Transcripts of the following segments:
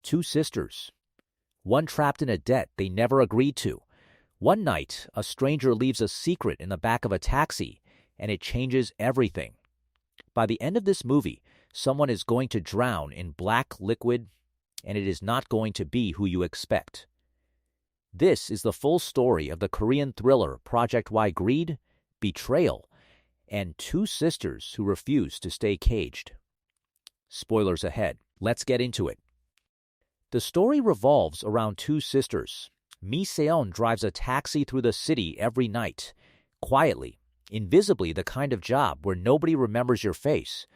two sisters, one trapped in a debt they never agreed to. One night, a stranger leaves a secret in the back of a taxi, and it changes everything. By the end of this movie, someone is going to drown in black liquid, and it is not going to be who you expect. This is the full story of the Korean thriller Project Y Greed, Betrayal, and two sisters who refuse to stay caged. Spoilers ahead. Let's get into it. The story revolves around two sisters. Mi-seon drives a taxi through the city every night, quietly, invisibly, the kind of job where nobody remembers your face.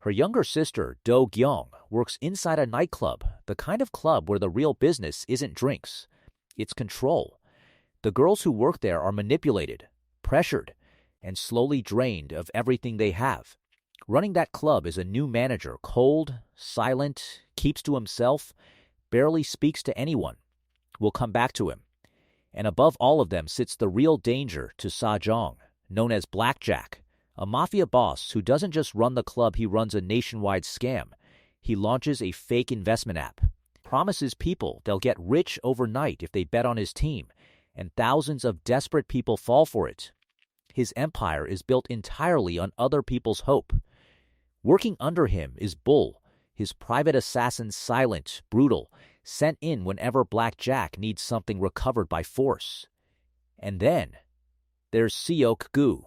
Her younger sister, Do-gyeong, works inside a nightclub, the kind of club where the real business isn't drinks. It's control. The girls who work there are manipulated, pressured, and slowly drained of everything they have. Running that club is a new manager, cold, silent, keeps to himself, barely speaks to anyone. We'll come back to him. And above all of them sits the real danger to Sejong, known as Blackjack, a mafia boss who doesn't just run the club, he runs a nationwide scam. He launches a fake investment app, promises people they'll get rich overnight if they bet on his team, and thousands of desperate people fall for it. His empire is built entirely on other people's hope. Working under him is Bull, his private assassin, silent, brutal, sent in whenever Blackjack needs something recovered by force. And then there's Seok-gu,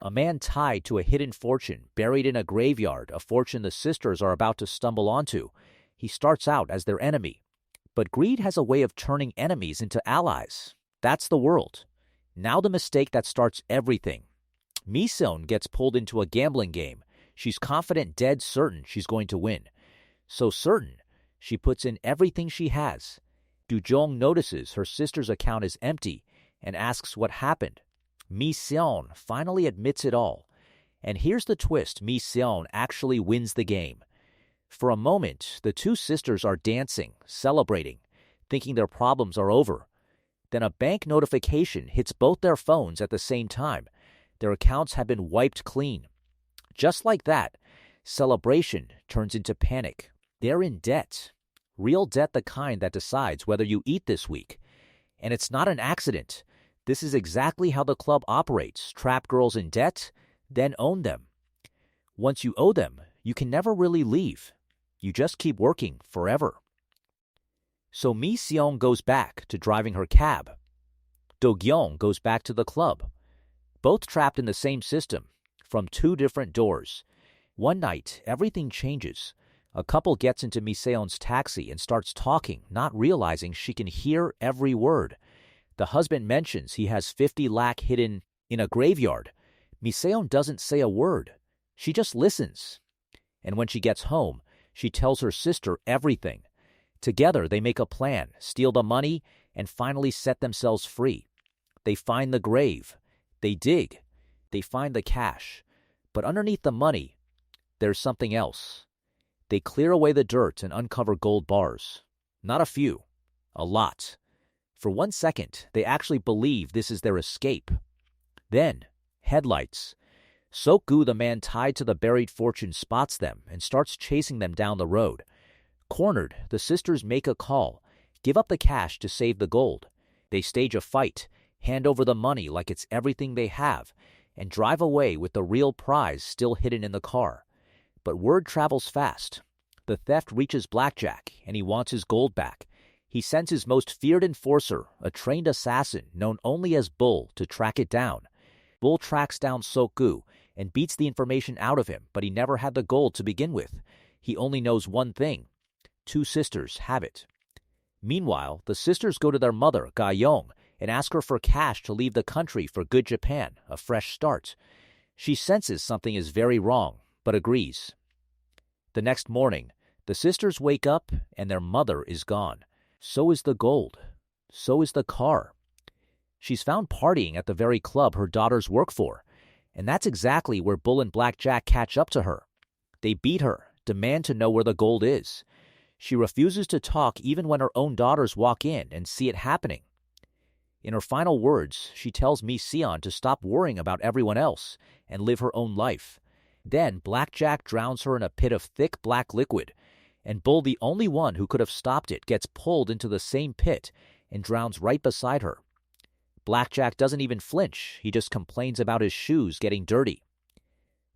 a man tied to a hidden fortune buried in a graveyard, a fortune the sisters are about to stumble onto. He starts out as their enemy. But greed has a way of turning enemies into allies. That's the world. Now the mistake that starts everything. Mi-seon gets pulled into a gambling game. She's confident, dead certain she's going to win. So certain, she puts in everything she has. Do-gyeong notices her sister's account is empty and asks what happened. Mi-seon finally admits it all. And here's the twist, Mi-seon actually wins the game. For a moment, the two sisters are dancing, celebrating, thinking their problems are over. Then a bank notification hits both their phones at the same time. Their accounts have been wiped clean. Just like that, celebration turns into panic. They're in debt. Real debt, the kind that decides whether you eat this week. And it's not an accident. This is exactly how the club operates. Trap girls in debt, then own them. Once you owe them, you can never really leave. You just keep working forever. So Mi-seon goes back to driving her cab. Do-gyeong goes back to the club. Both trapped in the same system, from two different doors. One night, everything changes. A couple gets into Mi-seon's taxi and starts talking, not realizing she can hear every word. The husband mentions he has 50 lakh hidden in a graveyard. Mi-seon doesn't say a word. She just listens. And when she gets home, she tells her sister everything. Together, they make a plan, steal the money, and finally set themselves free. They find the grave. They dig. They find the cash. But underneath the money, there's something else. They clear away the dirt and uncover gold bars. Not a few. A lot. For 1 second, they actually believe this is their escape. Then, headlights. Seok-gu, the man tied to the buried fortune, spots them and starts chasing them down the road. Cornered, the sisters make a call, give up the cash to save the gold. They stage a fight, hand over the money like it's everything they have, and drive away with the real prize still hidden in the car. But word travels fast. The theft reaches Blackjack, and he wants his gold back. He sends his most feared enforcer, a trained assassin known only as Bull, to track it down. Bull tracks down Seok-gu and beats the information out of him, but he never had the gold to begin with. He only knows one thing. Two sisters have it. Meanwhile, the sisters go to their mother, Do-gyeong, and ask her for cash to leave the country for good Japan, a fresh start. She senses something is very wrong, but agrees. The next morning, the sisters wake up and their mother is gone. So is the gold. So is the car. She's found partying at the very club her daughters work for, and that's exactly where Bull and Blackjack catch up to her. They beat her, demand to know where the gold is. She refuses to talk even when her own daughters walk in and see it happening. In her final words, she tells Mi-seon to stop worrying about everyone else and live her own life. Then Blackjack drowns her in a pit of thick black liquid, and Bull, the only one who could have stopped it, gets pulled into the same pit and drowns right beside her. Blackjack doesn't even flinch. He just complains about his shoes getting dirty.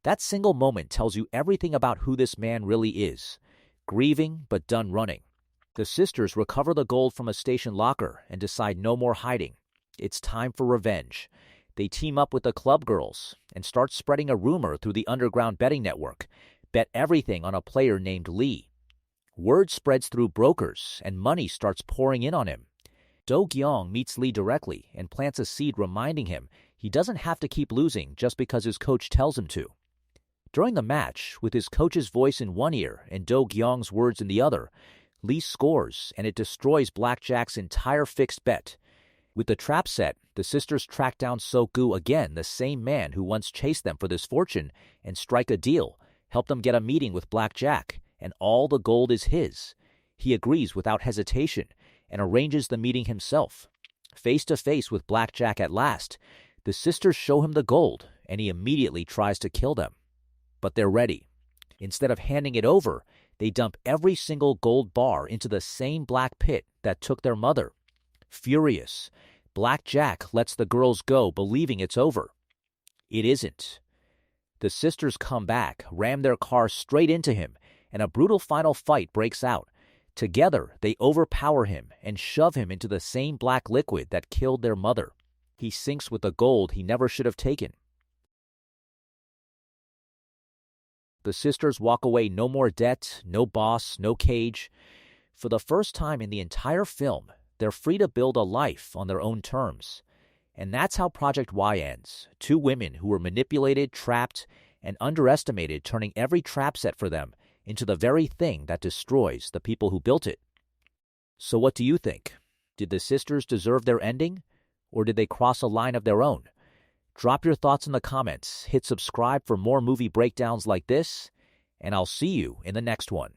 That single moment tells you everything about who this man really is. Grieving, but done running. The sisters recover the gold from a station locker and decide no more hiding. It's time for revenge. They team up with the club girls and start spreading a rumor through the underground betting network. Bet everything on a player named Lee. Word spreads through brokers, and money starts pouring in on him. Do-gyeong meets Lee directly and plants a seed reminding him he doesn't have to keep losing just because his coach tells him to. During the match, with his coach's voice in one ear and Do-gyeong's words in the other, Lee scores, and it destroys Blackjack's entire fixed bet. With the trap set, the sisters track down So-gu again, the same man who once chased them for this fortune, and strike a deal, help them get a meeting with Blackjack, and all the gold is his. He agrees without hesitation and arranges the meeting himself. Face to face with Blackjack at last, the sisters show him the gold, and he immediately tries to kill them. But they're ready. Instead of handing it over, they dump every single gold bar into the same black pit that took their mother. Furious, Blackjack lets the girls go, believing it's over. It isn't. The sisters come back, ram their car straight into him, and a brutal final fight breaks out. Together, they overpower him and shove him into the same black liquid that killed their mother. He sinks with the gold he never should have taken. The sisters walk away, no more debt, no boss, no cage. For the first time in the entire film, they're free to build a life on their own terms. And that's how Project Y ends. Two women who were manipulated, trapped, and underestimated, turning every trap set for them into the very thing that destroys the people who built it. So what do you think? Did the sisters deserve their ending? Or did they cross a line of their own? Drop your thoughts in the comments, hit subscribe for more movie breakdowns like this, and I'll see you in the next one.